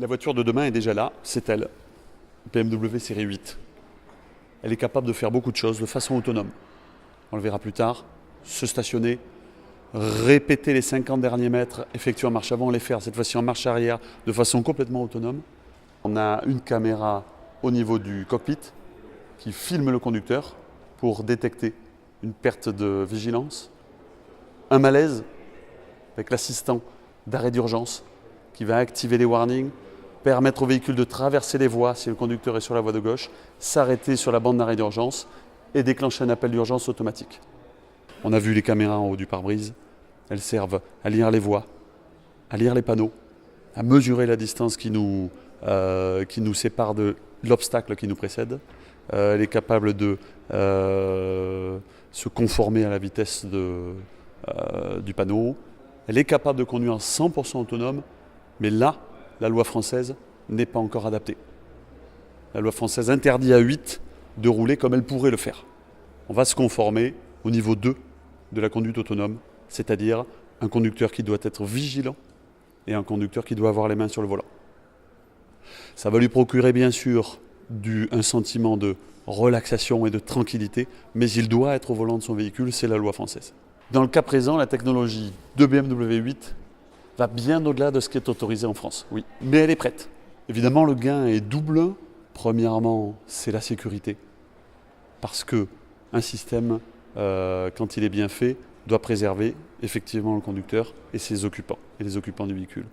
La voiture de demain est déjà là, c'est elle, BMW série 8. Elle est capable de faire beaucoup de choses de façon autonome. On le verra plus tard, se stationner, répéter les 50 derniers mètres, effectuer en marche avant, les faire cette fois-ci en marche arrière de façon complètement autonome. On a une caméra au niveau du cockpit qui filme le conducteur pour détecter une perte de vigilance, un malaise avec l'assistant d'arrêt d'urgence qui va activer les warnings, permettre au véhicule de traverser les voies si le conducteur est sur la voie de gauche, s'arrêter sur la bande d'arrêt d'urgence et déclencher un appel d'urgence automatique. On a vu les caméras en haut du pare-brise, elles servent à lire les voies, à lire les panneaux, à mesurer la distance qui nous sépare de l'obstacle qui nous précède. Elle est capable de se conformer à la vitesse du panneau. Elle est capable de conduire 100% autonome, mais là, la loi française n'est pas encore adaptée. La loi française interdit à 8 de rouler comme elle pourrait le faire. On va se conformer au niveau 2 de la conduite autonome, c'est-à-dire un conducteur qui doit être vigilant et un conducteur qui doit avoir les mains sur le volant. Ça va lui procurer bien sûr un sentiment de relaxation et de tranquillité, mais il doit être au volant de son véhicule, c'est la loi française. Dans le cas présent, la technologie de BMW 8 va bien au-delà de ce qui est autorisé en France, oui. Mais elle est prête. Évidemment, le gain est double. Premièrement, c'est la sécurité. Parce qu'un système, quand il est bien fait, doit préserver effectivement le conducteur et ses occupants, et les occupants du véhicule.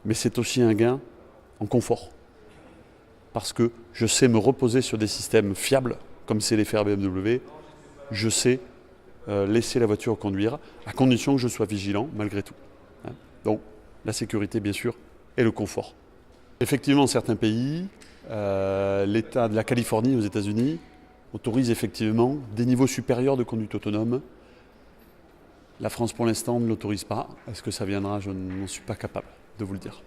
Mais c'est aussi un gain en confort. Parce que je sais me reposer sur des systèmes fiables, comme c'est les faire BMW. Je sais laisser la voiture conduire, à condition que je sois vigilant malgré tout. Donc la sécurité bien sûr et le confort. Effectivement, certains pays, l'État de la Californie aux États-Unis, autorise effectivement des niveaux supérieurs de conduite autonome. La France pour l'instant ne l'autorise pas. Est-ce que ça viendra? Je n'en suis pas capable de vous le dire.